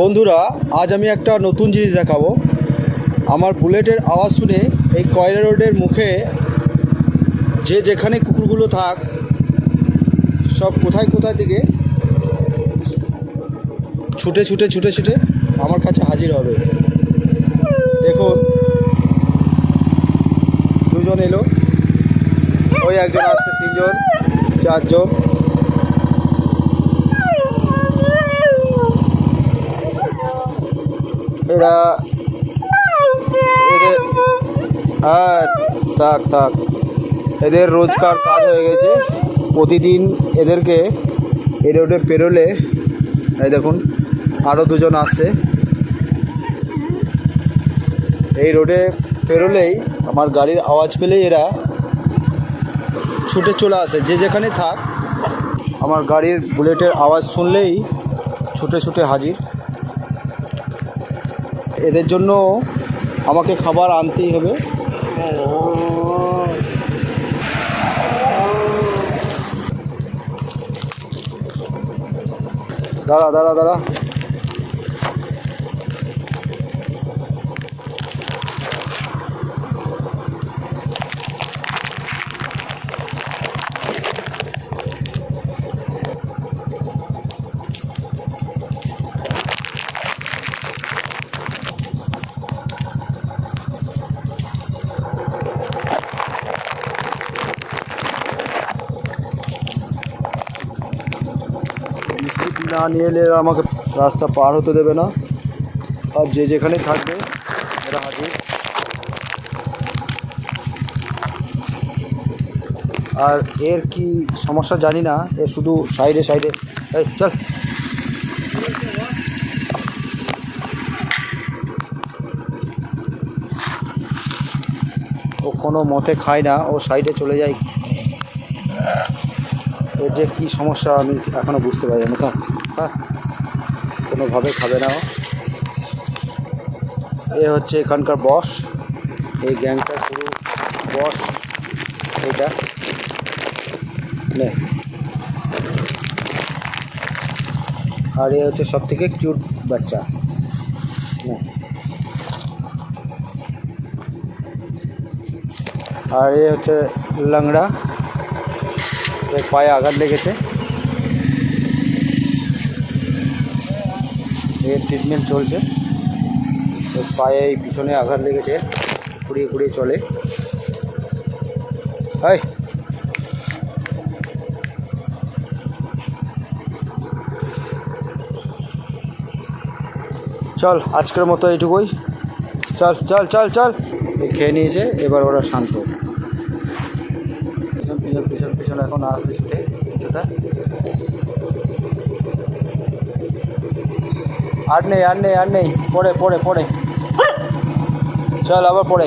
বন্ধুরা, আজ আমি একটা নতুন জিনিস দেখাবো। আমার বুলেটের আওয়াজ শুনে এই কয়লা রোডের মুখে যে যেখানে কুকুরগুলো থাক সব কোথায় কোথায় থেকে ছুটে ছুটে ছুটে ছুটে আমার কাছে হাজির হবে। দেখুন, দুজন এলো, ওই একজন আসছে, তিনজন, চারজন। এরা হ্যাঁ, থাক এদের রোজকার কাজ হয়ে গেছে। প্রতিদিন এদেরকে এই রোডে পেরোলে, এই দেখুন আরও দুজন আসছে, এই রোডে পেরোলেই আমার গাড়ির আওয়াজ পেলেই এরা ছুটে চলে আসে। যে যেখানে থাক আমার গাড়ির বুলেটের আওয়াজ শুনলেই ছুটে ছুটে হাজির। এদের জন্য আমাকে খাবার আনতেই হবে। দাঁড়া। না নিয়ে এলে এরা আমাকে রাস্তা পার হতে দেবে না, আর যে যেখানে থাকবে এরা হাজির। আর এর কি সমস্যা জানি না, এর শুধু সাইডে এই চল, ও কোনো মতে খায় না, ও সাইডে চলে যায়। এর যে কী সমস্যা আমি এখনও বুঝতে পারি না। হ্যাঁ, কোনোভাবে খাবে না ও। এ হচ্ছে এখানকার বস, এই গ্যাংটার পুরো বস এটা। নে, আর এ হচ্ছে সব থেকে কিউট বাচ্চা। নে, আর এ হচ্ছে ল্যাংড়া, এর পায়ে আঘাত লেগেছে, এর ট্রিটমেন্ট চলছে। এর পায়ে এই পিছনে আঘাত লেগেছে, ঘুরিয়ে চলে। হাই, চল আজকের মতো এইটুকুই। চল। খেয়ে নিয়েছে, এবার ওরা শান্ত। পিছন এখন আসবে ছুটে কিছুটা। আর নেই, পড়ে চল আবার পড়ে।